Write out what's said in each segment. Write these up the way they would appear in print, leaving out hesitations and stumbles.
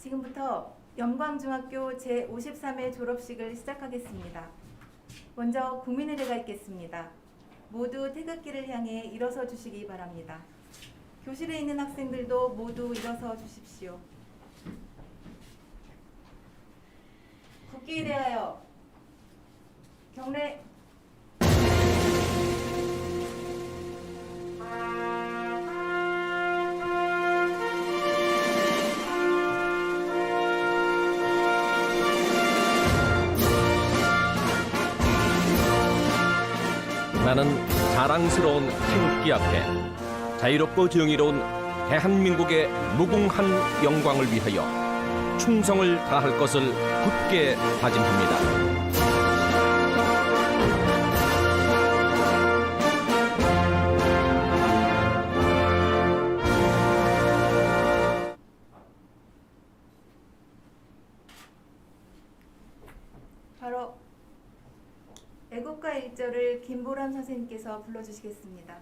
지금부터 영광중학교 제53회 졸업식을 시작하겠습니다. 먼저 국민의례가 있겠습니다. 모두 태극기를 향해 일어서 주시기 바랍니다. 교실에 있는 학생들도 모두 일어서 주십시오. 국기에 대하여 경례. 나는 자랑스러운 태극기 앞에 자유롭고 정의로운 대한민국의 무궁한 영광을 위하여 충성을 다할 것을 굳게 다짐합니다. 바로 애국가 1절을 김보람 선생님께서 불러주시겠습니다.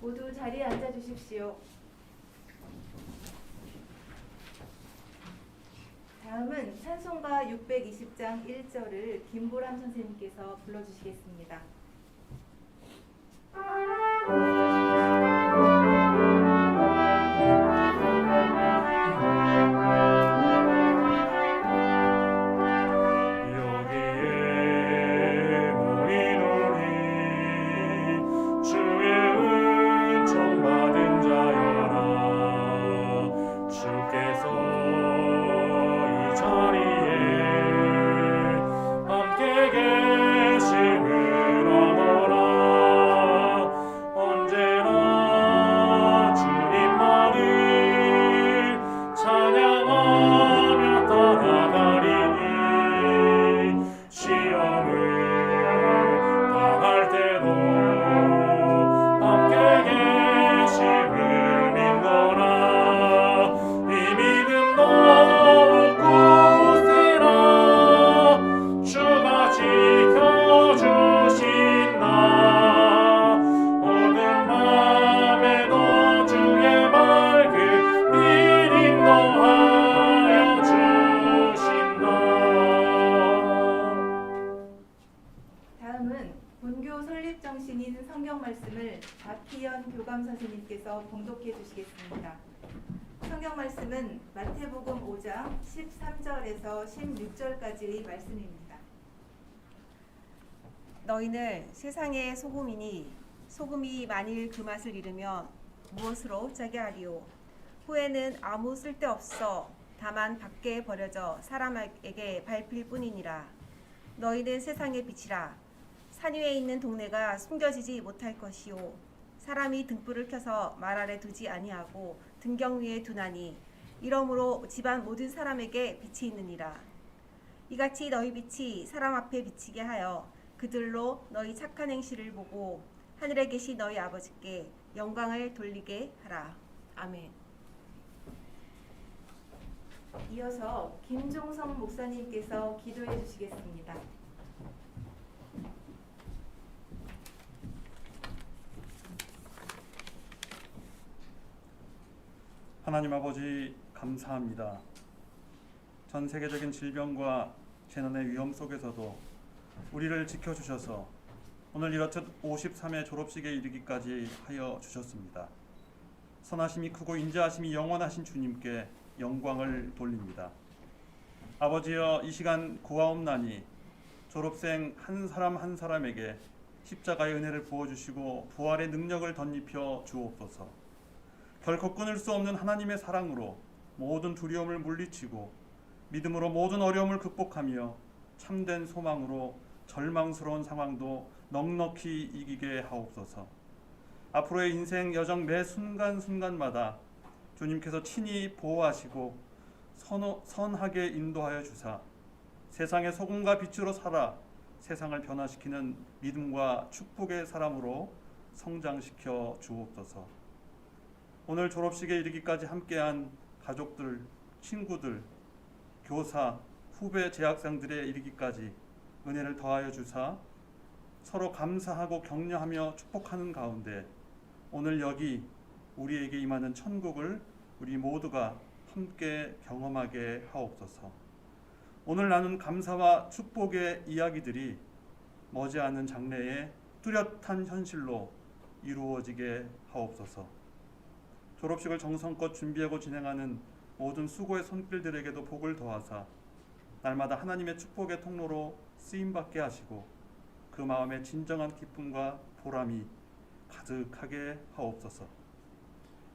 모두 자리에 앉아주십시오. 다음은 찬송가 620장 1절을 김보람 선생님께서 불러주시겠습니다. 본교 설립 정신인 성경 말씀을 박희연 교감 선생님께서 봉독해 주시겠습니다. 성경 말씀은 마태복음 5장 13절에서 16절까지의 말씀입니다. 너희는 세상의 소금이니 소금이 만일 그 맛을 잃으면 무엇으로 짜게 하리요? 후에는 아무 쓸데없어 다만 밖에 버려져 사람에게 밟힐 뿐이니라. 너희는 세상의 빛이라. 산 위에 있는 동네가 숨겨지지 못할 것이요 사람이 등불을 켜서 말 아래 두지 아니하고 등경 위에 두나니 이러므로 집안 모든 사람에게 빛이 있느니라. 이같이 너희 빛이 사람 앞에 비치게 하여 그들로 너희 착한 행실을 보고 하늘에 계신 너희 아버지께 영광을 돌리게 하라. 아멘. 이어서 김종성 목사님께서 기도해 주시겠습니다. 하나님 아버지 감사합니다. 전 세계적인 질병과 재난의 위험 속에서도 우리를 지켜주셔서 오늘 이렇듯 53회 졸업식에 이르기까지 하여 주셨습니다. 선하심이 크고 인자하심이 영원하신 주님께 영광을 돌립니다. 아버지여, 이 시간 고아옵나니 졸업생 한 사람 한 사람에게 십자가의 은혜를 부어주시고 부활의 능력을 덧입혀 주옵소서. 결코 끊을 수 없는 하나님의 사랑으로 모든 두려움을 물리치고 믿음으로 모든 어려움을 극복하며 참된 소망으로 절망스러운 상황도 넉넉히 이기게 하옵소서. 앞으로의 인생 여정 매 순간순간마다 주님께서 친히 보호하시고 선하게 인도하여 주사 세상의 소금과 빛으로 살아 세상을 변화시키는 믿음과 축복의 사람으로 성장시켜 주옵소서. 오늘 졸업식에 이르기까지 함께한 가족들, 친구들, 교사, 후배 재학생들에 이르기까지 은혜를 더하여 주사 서로 감사하고 격려하며 축복하는 가운데 오늘 여기 우리에게 임하는 천국을 우리 모두가 함께 경험하게 하옵소서. 오늘 나눈 감사와 축복의 이야기들이 머지않은 장래에 뚜렷한 현실로 이루어지게 하옵소서. 졸업식을 정성껏 준비하고 진행하는 모든 수고의 손길들에게도 복을 더하사 날마다 하나님의 축복의 통로로 쓰임받게 하시고 그 마음에 진정한 기쁨과 보람이 가득하게 하옵소서.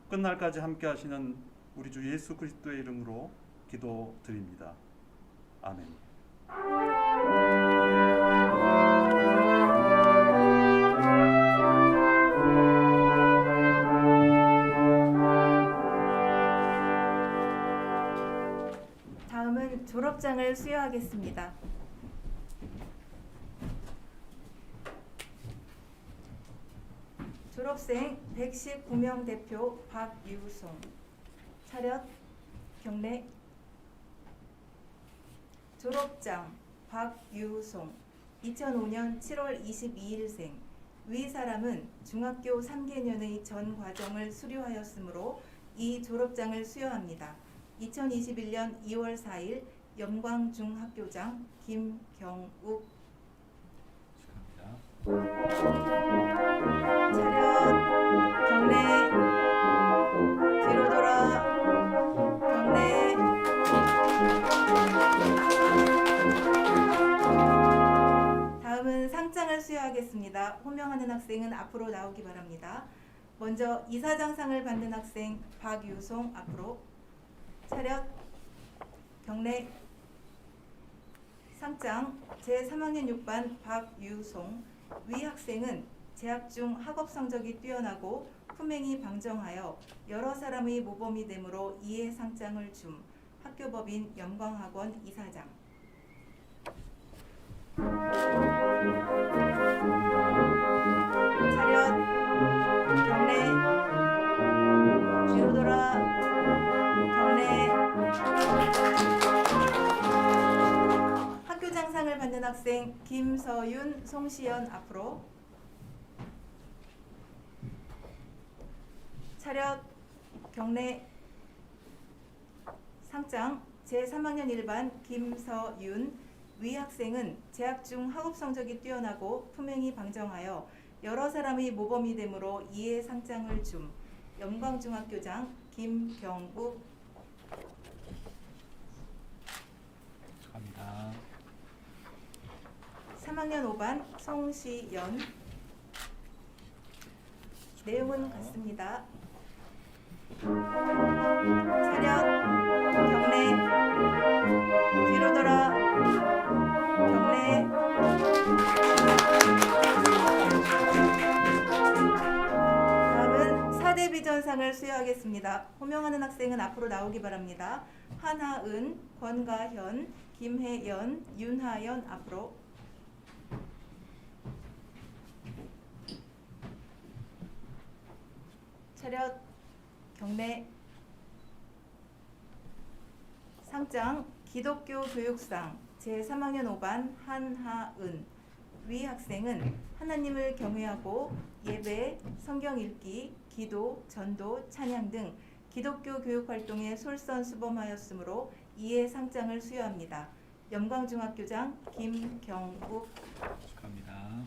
끝날까지 함께 하시는 우리 주 예수 그리스도의 이름으로 기도드립니다. 아멘. 다음은 졸업장을 수여하겠습니다. 졸업생 119명 대표 박유송. 차렷 경례. 졸업장 박유송 2005년 7월 22일생. 위 사람은 중학교 3개년의 전 과정을 수료하였으므로 이 졸업장을 수여합니다. 2021년 2월 4일 영광중학교장 김경욱. 차렷 경례. 뒤로 돌아 경례. 다음은 상장을 수여하겠습니다. 호명하는 학생은 앞으로 나오기 바랍니다. 먼저 이사장상을 받는 학생 박유송 앞으로. 차렷 경례. 상장 제3학년 6반 박유송. 위 학생은 재학 중 학업 성적이 뛰어나고 품행이 방정하여 여러 사람의 모범이 되므로 이에 상장을 줌. 학교법인 영광학원 이사장. 차렷 경례. 뒤로 돌아 경례. 학교장상을 받는 학생 김서윤, 송시연 앞으로. 차렷 경례. 상장 제3학년 1반 김서윤. 위 학생은 재학 중 학업 성적이 뛰어나고 품행이 방정하여 여러 사람의 모범이 되므로 이에 상장을 줌. 영광중학교장 김경욱. 축하합니다. 3학년 5반 송시연. 내용은 같습니다. 차렷 경례. 뒤로 돌아 경례. 다음은 사대비전상을 수여하겠습니다. 호명하는 학생은 앞으로 나오기 바랍니다. 한하은, 권가현, 김혜연, 윤하연 앞으로. 차렷 경례. 상장 기독교 교육상 제3학년 5반 한하은. 위 학생은 하나님을 경외하고 예배, 성경 읽기, 기도, 전도, 찬양 등 기독교 교육 활동에 솔선수범하였으므로 이에 상장을 수여합니다. 영광중학교장 김경욱. 축하합니다.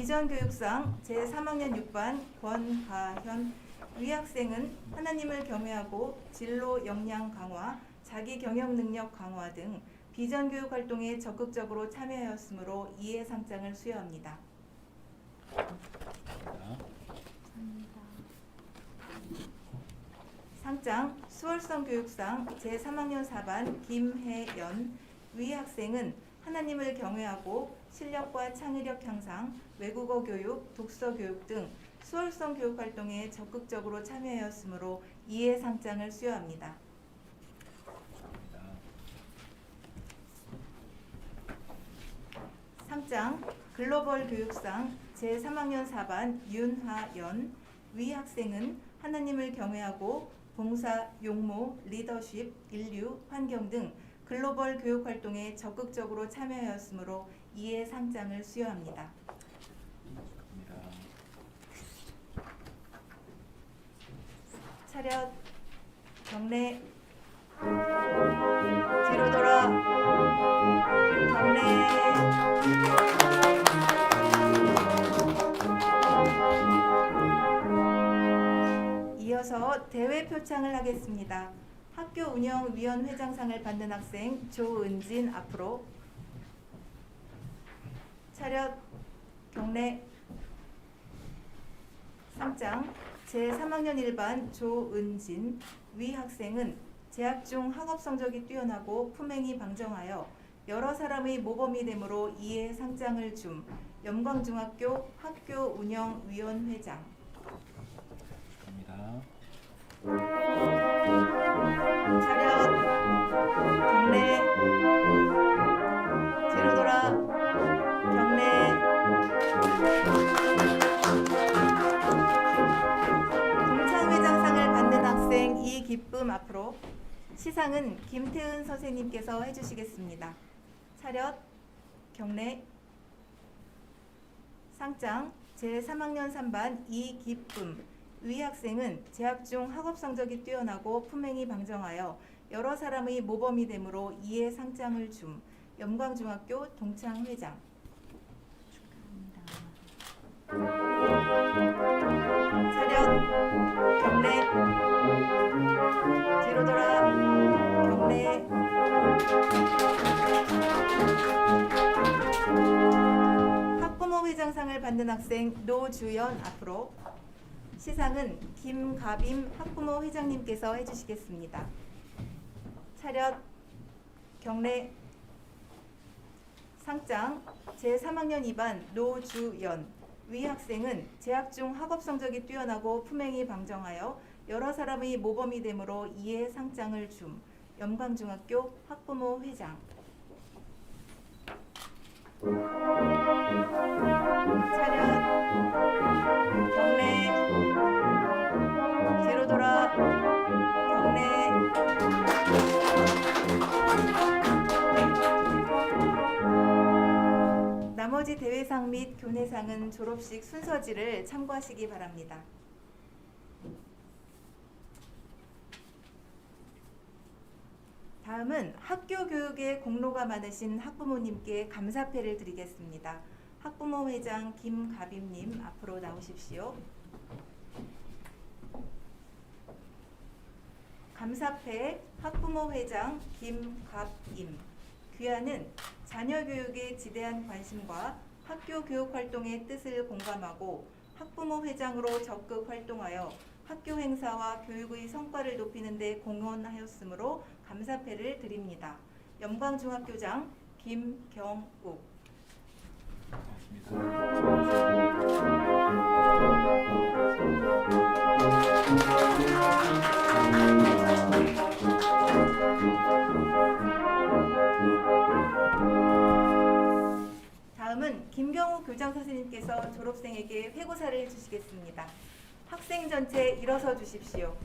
비전교육상 제3학년 6반 권가현 위학생은 하나님을 경외하고 진로 역량 강화, 자기 경영 능력 강화 등 비전교육 활동에 적극적으로 참여하였으므로 이해상장을 수여합니다. 상장 수월성 교육상 제3학년 4반 김혜연 위학생은 하나님을 경외하고 실력과 창의력 향상, 외국어 교육, 독서 교육 등 수월성 교육 활동에 적극적으로 참여하였으므로 이해상장을 수여합니다. 상장 글로벌 교육상 제3학년 4반 윤하연 위학생은 하나님을 경외하고 봉사, 용모, 리더십, 인류, 환경 등 글로벌 교육 활동에 적극적으로 참여하였으므로 이해상장을 수여합니다. 차렷, 경례, 뒤로 돌아, 경례. 이어서 대회 표창을 하겠습니다. 학교 운영 위원 회장상을 받는 학생 조은진 앞으로. 차렷, 경례. 상장 제3학년 1반 조은진 위 학생은 재학 중 학업 성적이 뛰어나고 품행이 방정하여 여러 사람의 모범이 되므로 이에 상장을 줌. 염광중학교 학교 운영 위원 회장. 차렷, 경례, 뒤로 돌아, 경례. 동창회장상을 받는 학생 이기쁨 앞으로. 시상은 김태은 선생님께서 해주시겠습니다. 차렷, 경례. 상장 제3학년 3반 이기쁨 위 학생은 재학 중 학업 성적이 뛰어나고 품행이 방정하여 여러 사람의 모범이 되므로 이에 상장을 줌. 염광중학교 동창회장. 차렷, 경례, 뒤로 돌아, 경례. 학부모 회장상을 받는 학생 노주연 앞으로. 시상은 김가빔 학부모 회장님께서 해주시겠습니다. 차렷, 경례. 상장 제3학년 2반 노주연 위 학생은 재학 중 학업 성적이 뛰어나고 품행이 방정하여 여러 사람의 모범이 되므로 이에 상장을 줌. 염광중학교 학부모 회장. 차렷, 경례, 뒤로 돌아, 경례. 나머지 대회상 및 교내상은 졸업식 순서지를 참고하시기 바랍니다. 다음은 학교 교육에 공로가 많으신 학부모님께 감사패를 드리겠습니다. 학부모 회장 김가빔님 앞으로 나오십시오. 감사패 학부모 회장 김갑임. 귀하는 자녀 교육에 지대한 관심과 학교 교육 활동의 뜻을 공감하고 학부모 회장으로 적극 활동하여 학교 행사와 교육의 성과를 높이는 데 공헌하였으므로 감사패를 드립니다. 염광중학교장 김경욱. 다음은 김경욱 교장 선생님께서 졸업생에게 회고사를 해주시겠습니다. 학생 전체 일어서 주십시오.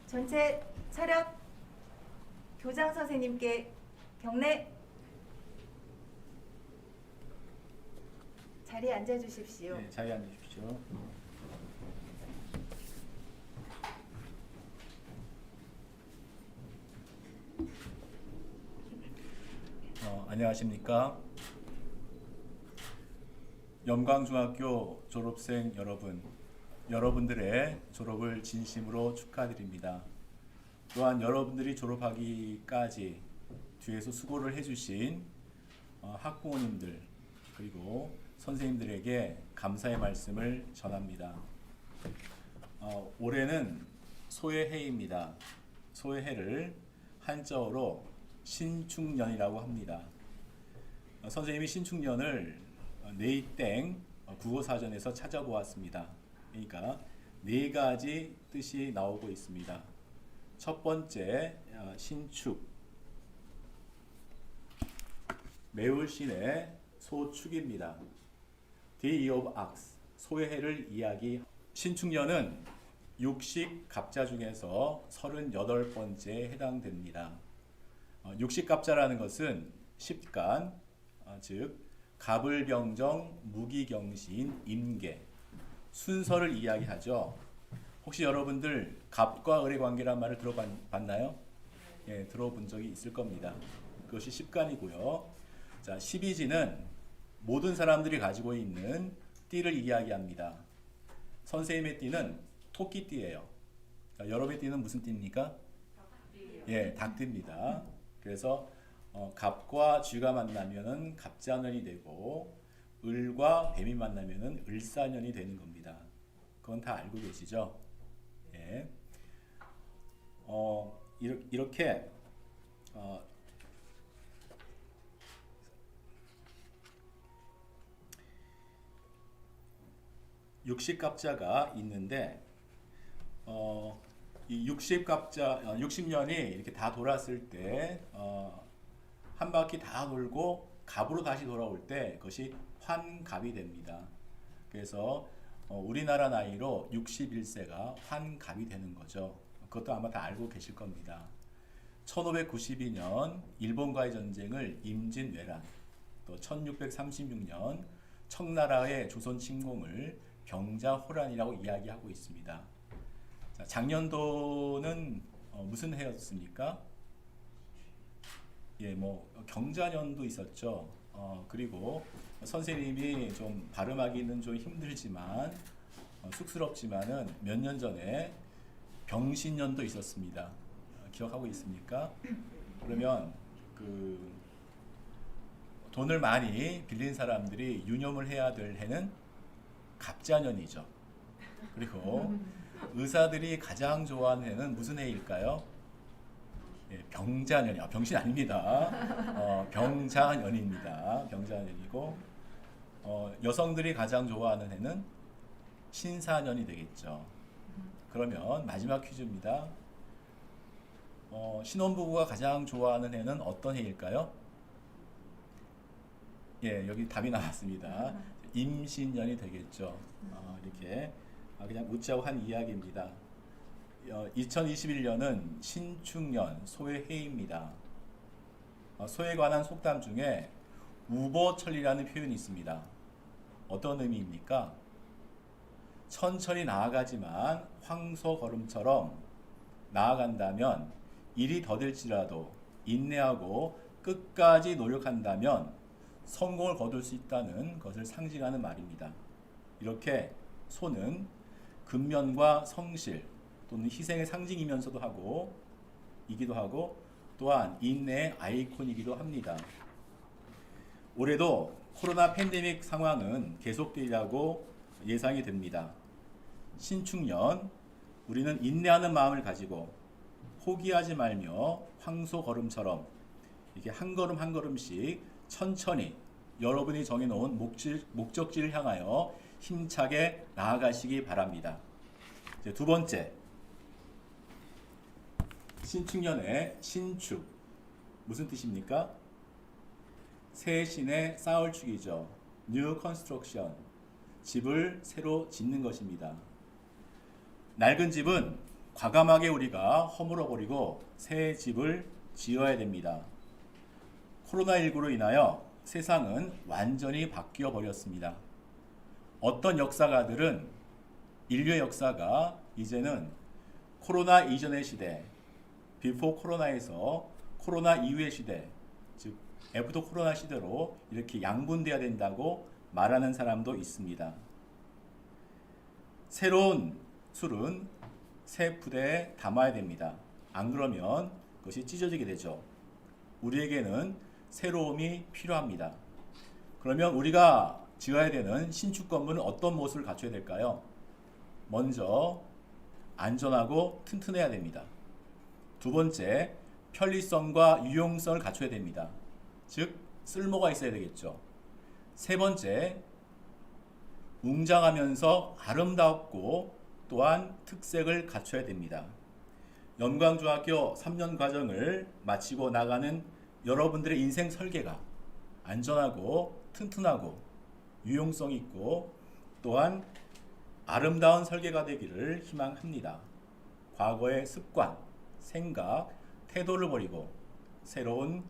전체 차렷. 교장 선생님께 경례. 자리에 앉아 주십시오. 네, 자리에 앉아 주십시오. 안녕하십니까? 영광중학교 졸업생 여러분, 여러분들의 졸업을 진심으로 축하드립니다. 또한 여러분들이 졸업하기까지 뒤에서 수고를 해주신 학부모님들 그리고 선생님들에게 감사의 말씀을 전합니다. 올해는 소해해입니다. 소해해를 한자어로 신축년이라고 합니다. 선생님이 신축년을 네이땡 국어사전에서 찾아보았습니다. 그러니까 네 가지 뜻이 나오고 있습니다. 첫 번째 신축, 매울 신의 소축입니다. Day of Ox, 소의 해를 이야기. 신축년은 육식갑자 중에서 38번째에 해당됩니다. 육식갑자라는 것은 십간, 즉 갑을병정, 무기경신, 임계 순서를 이야기하죠. 혹시 여러분들 갑과 을의 관계란 말을 들어봤나요? 예, 들어본 적이 있을 겁니다. 그것이 십간이고요. 자, 십이지는 모든 사람들이 가지고 있는 띠를 이야기합니다. 선생님의 띠는 토끼띠예요. 자, 여러분의 띠는 무슨 띠입니까? 예, 닭띠입니다. 그래서 갑과 쥐가 만나면은 갑자년이 되고 을과 뱀이 만나면은 을사년이 되는 겁니다. 그건 다 알고 계시죠? 예. 이렇게 육식갑자가 있는데 이 60년이 이렇게 다 돌았을 때 한 바퀴 다 돌고 갑으로 다시 돌아올 때 그것이 환갑이 됩니다. 그래서 우리나라 나이로 61세가 환갑이 되는 거죠. 그것도 아마 다 알고 계실 겁니다. 1592년 일본과의 전쟁을 임진왜란, 또 1636년 청나라의 조선 침공을 병자호란이라고 이야기하고 있습니다. 자, 작년도는 무슨 해였습니까? 예, 뭐 경자년도 있었죠. 그리고 선생님이 좀 발음하기는 좀 힘들지만 쑥스럽지만은 몇 년 전에 병신년도 있었습니다. 기억하고 있습니까? 그러면 그 돈을 많이 빌린 사람들이 유념을 해야 될 해는 갑자년이죠. 그리고 의사들이 가장 좋아하는 해는 무슨 해일까요? 예, 병자년이요. 병신 아닙니다. 병자년입니다. 병자년이고 여성들이 가장 좋아하는 해는 신사년이 되겠죠. 그러면 마지막 퀴즈입니다. 신혼부부가 가장 좋아하는 해는 어떤 해일까요? 예, 여기 답이 나왔습니다. 임신년이 되겠죠. 이렇게 그냥 웃자고 한 이야기입니다. 2021년은 신축년 소해해입니다. 소에 관한 속담 중에 우보천리라는 표현이 있습니다. 어떤 의미입니까? 천천히 나아가지만 황소걸음처럼 나아간다면 일이 더딜지라도 인내하고 끝까지 노력한다면 성공을 거둘 수 있다는 것을 상징하는 말입니다. 이렇게 소는 근면과 성실 또는 희생의 상징이면서도 이기도 하고 또한 인내의 아이콘이기도 합니다. 올해도 코로나 팬데믹 상황은 계속되리라고 예상이 됩니다. 신축년 우리는 인내하는 마음을 가지고 포기하지 말며 황소 걸음처럼 이렇게 한 걸음 한 걸음씩 천천히 여러분이 정해놓은 목적지를 향하여 힘차게 나아가시기 바랍니다. 이제 두 번째, 신축년의 신축 무슨 뜻입니까? 새 신의 쌓을 축이죠. New construction, 집을 새로 짓는 것입니다. 낡은 집은 과감하게 우리가 허물어버리고 새 집을 지어야 됩니다. 코로나19로 인하여 세상은 완전히 바뀌어 버렸습니다. 어떤 역사가들은 인류의 역사가 이제는 코로나 이전의 시대, 비포 코로나에서 코로나 이후의 시대, 즉 애프터 코로나 시대로 이렇게 양분돼야 된다고 말하는 사람도 있습니다. 새로운 술은 새 부대에 담아야 됩니다. 안 그러면 그것이 찢어지게 되죠. 우리에게는 새로움이 필요합니다. 그러면 우리가 지어야 되는 신축 건물은 어떤 모습을 갖춰야 될까요? 먼저 안전하고 튼튼해야 됩니다. 두 번째, 편리성과 유용성을 갖춰야 됩니다. 즉 쓸모가 있어야 되겠죠. 세 번째, 웅장하면서 아름답고 또한 특색을 갖춰야 됩니다. 영광중학교 3년 과정을 마치고 나가는 여러분들의 인생 설계가 안전하고 튼튼하고 유용성 있고 또한 아름다운 설계가 되기를 희망합니다. 과거의 습관, 생각, 태도를 버리고 새로운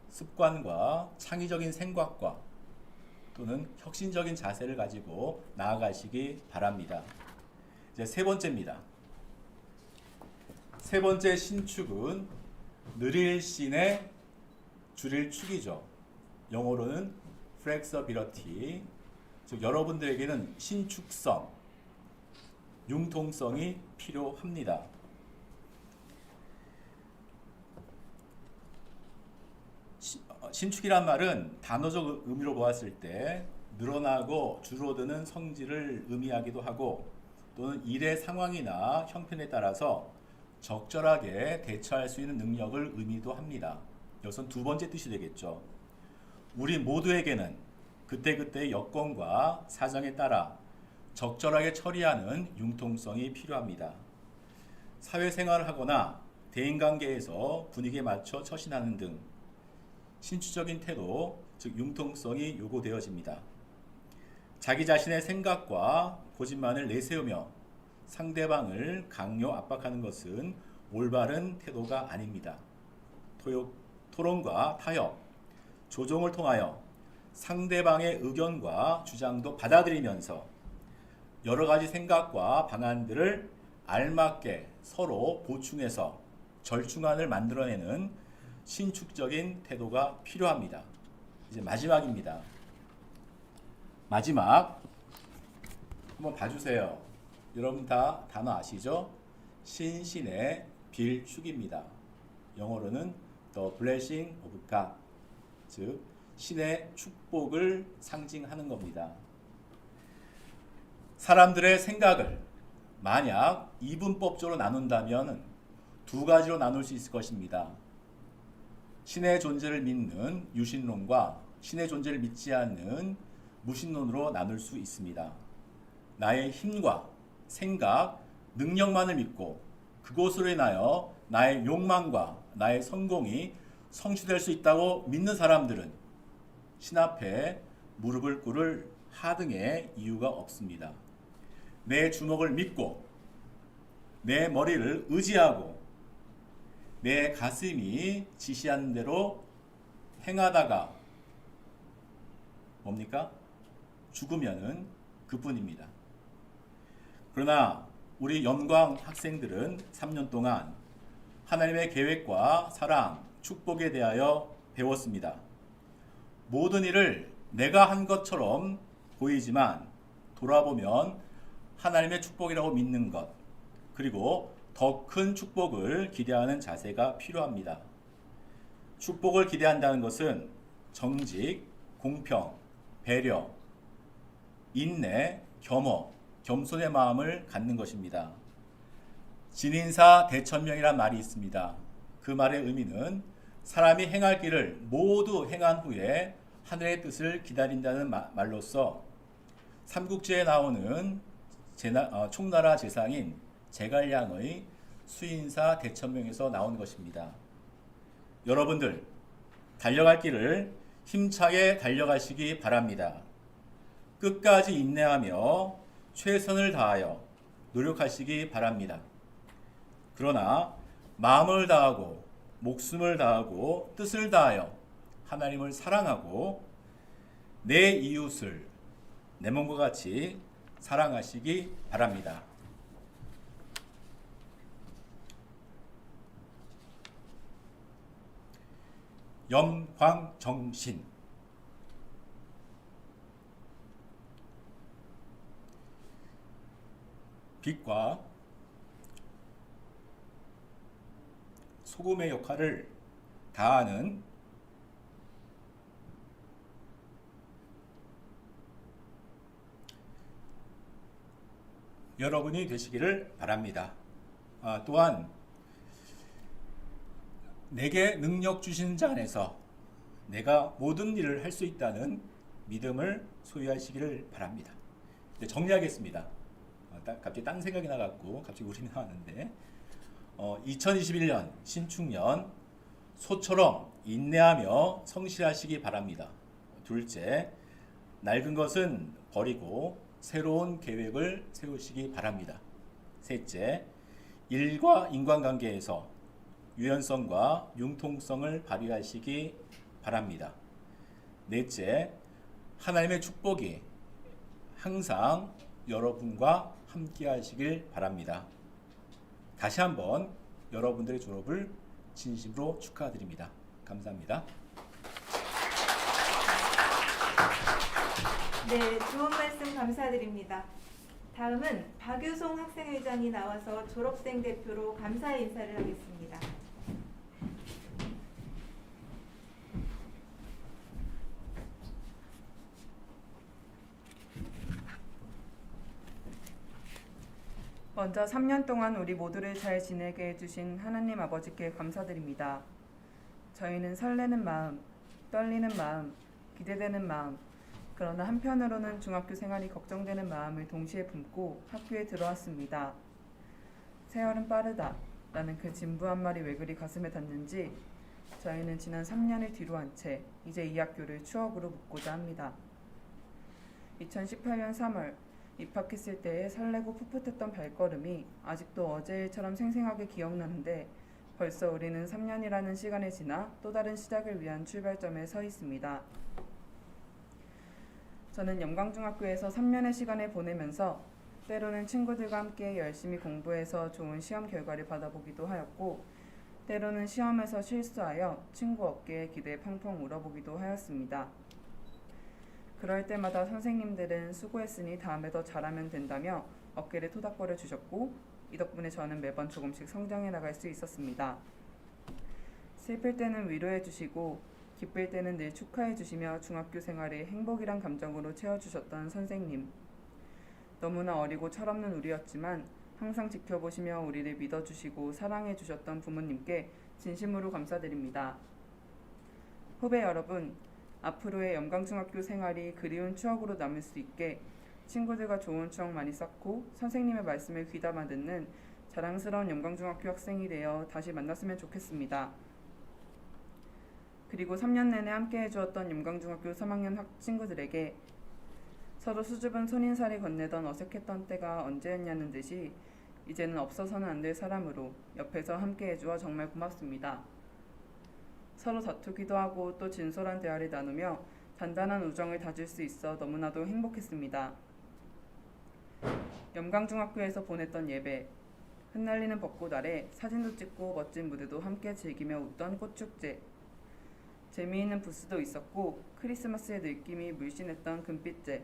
습관과 창의적인 생각과 또는 혁신적인 자세를 가지고 나아가시기 바랍니다. 이제 세 번째입니다. 세 번째 신축은 느릴 신의 줄일 축이죠. 영어로는 flexibility, 즉 여러분들에게는 신축성, 융통성이 필요합니다. 신축이란 말은 단어적 의미로 보았을 때 늘어나고 줄어드는 성질을 의미하기도 하고 또는 일의 상황이나 형편에 따라서 적절하게 대처할 수 있는 능력을 의미도 합니다. 여기서 두 번째 뜻이 되겠죠. 우리 모두에게는 그때그때의 여건과 사정에 따라 적절하게 처리하는 융통성이 필요합니다. 사회생활을 하거나 대인관계에서 분위기에 맞춰 처신하는 등 신추적인 태도, 즉 융통성이 요구되어집니다. 자기 자신의 생각과 고집만을 내세우며 상대방을 강요 압박하는 것은 올바른 태도가 아닙니다. 토론과 타협, 조정을 통하여 상대방의 의견과 주장도 받아들이면서 여러 가지 생각과 방안들을 알맞게 서로 보충해서 절충안을 만들어내는 신축적인 태도가 필요합니다. 이제 마지막입니다. 마지막 한번 봐주세요. 여러분 다 단어 아시죠? 신신의 빌축입니다. 영어로는 The Blessing of God, 즉 신의 축복을 상징하는 겁니다. 사람들의 생각을 만약 이분법적으로 나눈다면 두 가지로 나눌 수 있을 것입니다. 신의 존재를 믿는 유신론과 신의 존재를 믿지 않는 무신론으로 나눌 수 있습니다. 나의 힘과 생각, 능력만을 믿고 그것으로 인하여 나의 욕망과 나의 성공이 성취될 수 있다고 믿는 사람들은 신 앞에 무릎을 꿇을 하등의 이유가 없습니다. 내 주먹을 믿고 내 머리를 의지하고 내 가슴이 지시하는 대로 행하다가 뭡니까? 죽으면은 그뿐입니다. 그러나 우리 연광 학생들은 3년 동안 하나님의 계획과 사랑, 축복에 대하여 배웠습니다. 모든 일을 내가 한 것처럼 보이지만 돌아보면 하나님의 축복이라고 믿는 것, 그리고 더 큰 축복을 기대하는 자세가 필요합니다. 축복을 기대한다는 것은 정직, 공평, 배려, 인내, 겸허, 겸손의 마음을 갖는 것입니다. 진인사 대천명이란 말이 있습니다. 그 말의 의미는 사람이 행할 길을 모두 행한 후에 하늘의 뜻을 기다린다는 말로서 삼국지에 나오는 총나라 재상인 제갈량의 수인사 대천명에서 나온 것입니다. 여러분들 달려갈 길을 힘차게 달려가시기 바랍니다. 끝까지 인내하며 최선을 다하여 노력하시기 바랍니다. 그러나 마음을 다하고 목숨을 다하고 뜻을 다하여 하나님을 사랑하고 내 이웃을 내 몸과 같이 사랑하시기 바랍니다. 염광정신. 빛과 소금의 역할을 다하는 여러분이 되시기를 바랍니다. 또한 내게 능력 주신 자 안에서 내가 모든 일을 할 수 있다는 믿음을 소유하시기를 바랍니다. 이제 정리하겠습니다. 갑자기 딴 생각이 나갖고 갑자기 울음이 나왔는데 2021년 신축년 소처럼 인내하며 성실하시기 바랍니다. 둘째, 낡은 것은 버리고 새로운 계획을 세우시기 바랍니다. 셋째, 일과 인간관계에서 유연성과 융통성을 발휘하시기 바랍니다. 넷째, 하나님의 축복이 항상 여러분과 함께 하시길 바랍니다. 다시 한번 여러분들의 졸업을 진심으로 축하드립니다. 감사합니다. 네, 좋은 말씀 감사드립니다. 다음은 박유송 학생회장이 나와서 졸업생 대표로 감사의 인사를 하겠습니다. 먼저 3년 동안 우리 모두를 잘 지내게 해주신 하나님 아버지께 감사드립니다. 저희는 설레는 마음, 떨리는 마음, 기대되는 마음, 그러나 한편으로는 중학교 생활이 걱정되는 마음을 동시에 품고 학교에 들어왔습니다. 세월은 빠르다 라는 그 진부한 말이 왜 그리 가슴에 닿는지 저희는 지난 3년을 뒤로한 채 이제 이 학교를 추억으로 묻고자 합니다. 2018년 3월 입학했을 때의 설레고 풋풋했던 발걸음이 아직도 어제 일처럼 생생하게 기억나는데 벌써 우리는 3년이라는 시간을 지나 또 다른 시작을 위한 출발점에 서 있습니다. 저는 영광중학교에서 3년의 시간을 보내면서 때로는 친구들과 함께 열심히 공부해서 좋은 시험 결과를 받아보기도 하였고 때로는 시험에서 실수하여 친구 어깨에 기대 펑펑 울어보기도 하였습니다. 그럴 때마다 선생님들은 수고했으니 다음에 더 잘하면 된다며 어깨를 토닥거려 주셨고 이 덕분에 저는 매번 조금씩 성장해 나갈 수 있었습니다. 슬플 때는 위로해 주시고 기쁠 때는 늘 축하해 주시며 중학교 생활을 행복이란 감정으로 채워주셨던 선생님. 너무나 어리고 철없는 우리였지만 항상 지켜보시며 우리를 믿어주시고 사랑해 주셨던 부모님께 진심으로 감사드립니다. 후배 여러분, 앞으로의 영광중학교 생활이 그리운 추억으로 남을 수 있게 친구들과 좋은 추억 많이 쌓고 선생님의 말씀을 귀담아 듣는 자랑스러운 영광중학교 학생이 되어 다시 만났으면 좋겠습니다. 그리고 3년 내내 함께 해주었던 영광중학교 3학년 친구들에게 서로 수줍은 손인사를 건네던 어색했던 때가 언제였냐는 듯이 이제는 없어서는 안 될 사람으로 옆에서 함께 해주어 정말 고맙습니다. 서로 다투기도 하고 또 진솔한 대화를 나누며 단단한 우정을 다질 수 있어 너무나도 행복했습니다. 영광중학교에서 보냈던 예배, 흩날리는 벚꽃 아래 사진도 찍고 멋진 무대도 함께 즐기며 웃던 꽃축제, 재미있는 부스도 있었고 크리스마스의 느낌이 물씬했던 금빛제,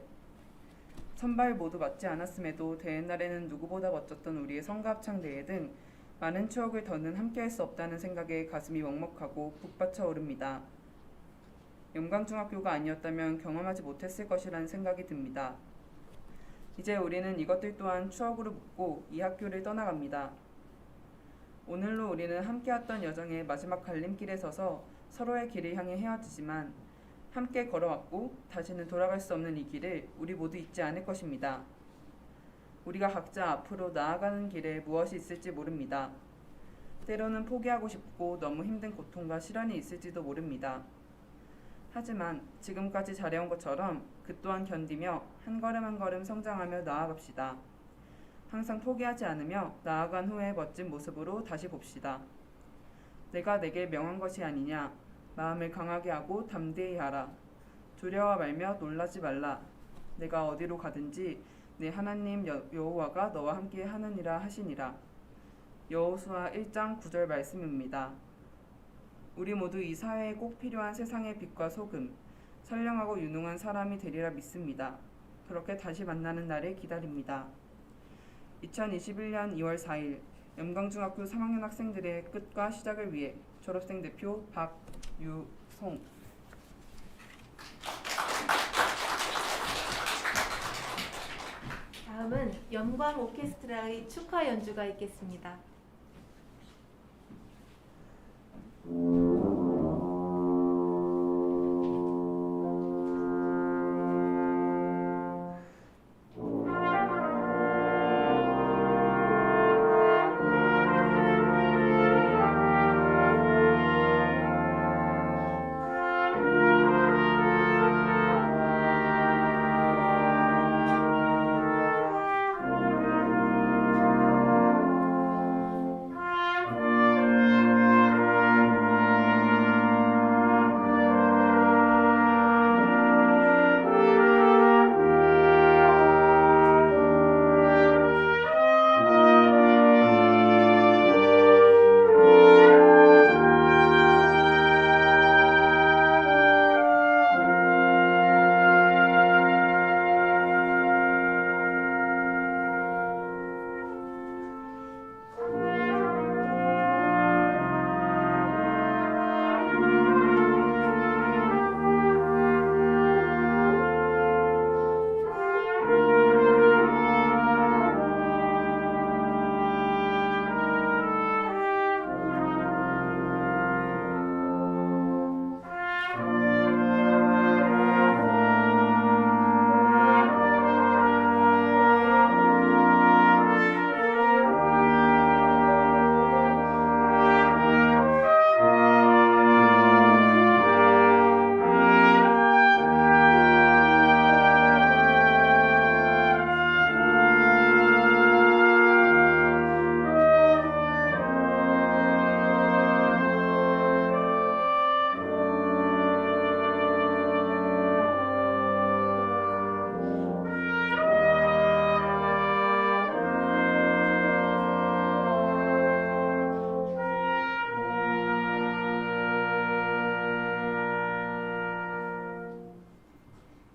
선발 모두 맞지 않았음에도 대회 날에는 누구보다 멋졌던 우리의 성가합창대회 등 많은 추억을 더는 함께할 수 없다는 생각에 가슴이 먹먹하고 북받쳐 오릅니다. 영광중학교가 아니었다면 경험하지 못했을 것이라는 생각이 듭니다. 이제 우리는 이것들 또한 추억으로 묻고 이 학교를 떠나갑니다. 오늘로 우리는 함께했던 여정의 마지막 갈림길에 서서 서로의 길을 향해 헤어지지만 함께 걸어왔고 다시는 돌아갈 수 없는 이 길을 우리 모두 잊지 않을 것입니다. 우리가 각자 앞으로 나아가는 길에 무엇이 있을지 모릅니다. 때로는 포기하고 싶고 너무 힘든 고통과 시련이 있을지도 모릅니다. 하지만 지금까지 잘해온 것처럼 그 또한 견디며 한 걸음 한 걸음 성장하며 나아갑시다. 항상 포기하지 않으며 나아간 후의 멋진 모습으로 다시 봅시다. 내가 내게 명한 것이 아니냐. 마음을 강하게 하고 담대히 하라. 두려워 말며 놀라지 말라. 내가 어디로 가든지 네 하나님 여호와가 너와 함께 하느니라 하시니라. 여호수아 1장 9절 말씀입니다. 우리 모두 이 사회에 꼭 필요한 세상의 빛과 소금, 선량하고 유능한 사람이 되리라 믿습니다. 그렇게 다시 만나는 날을 기다립니다. 2021년 2월 4일 염강중학교 3학년 학생들의 끝과 시작을 위해 졸업생 대표 박유송. 다음은 염광 오케스트라의 축하 연주가 있겠습니다.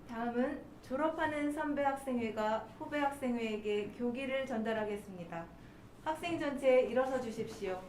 다음은 졸업하는 선배 학생회가 후배 학생회에게 교기를 전달하겠습니다. 학생 전체 일어서 주십시오.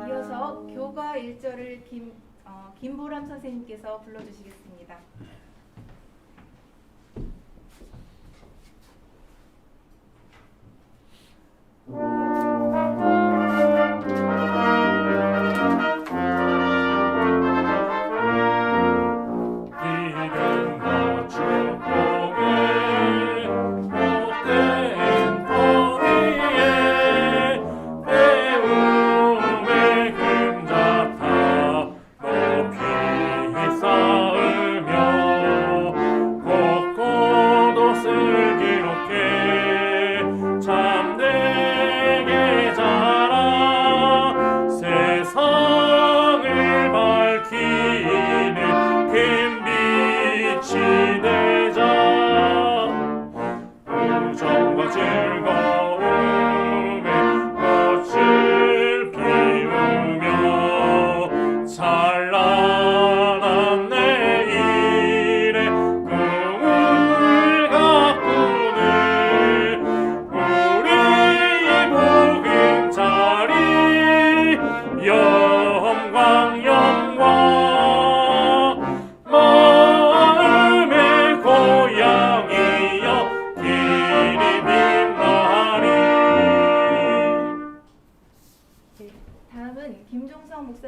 이어서 교가 1절을 김보람 선생님께서 불러주시겠습니다. 쌓으며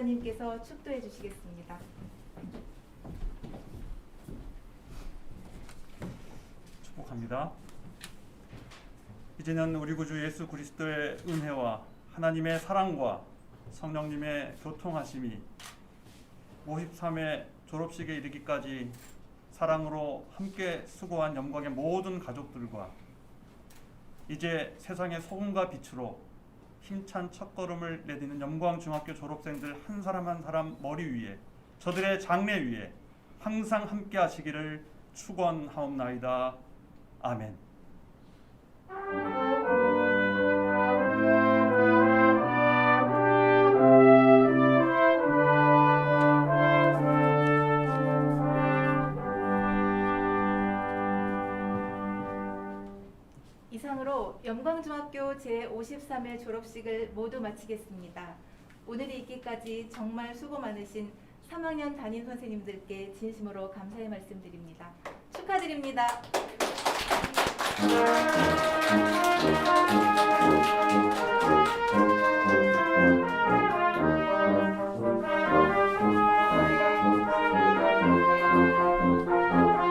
목사님께서 축도해 주시겠습니다. 축복합니다. 이제는 우리 구주 예수 그리스도의 은혜와 하나님의 사랑과 성령님의 교통하심이 53회 졸업식에 이르기까지 사랑으로 함께 수고한 영광의 모든 가족들과 이제 세상의 소금과 빛으로 힘찬 첫걸음을 내디는 영광중학교 졸업생들 한 사람 한 사람 머리 위에 저들의 장래 위에 항상 함께 하시기를 축원하옵나이다. 아멘. 이상으로 영광중학교 제53회 졸업식을 모두 마치겠습니다. 오늘이 있기까지 정말 수고 많으신 3학년 담임 선생님들께 진심으로 감사의 말씀드립니다. 축하드립니다.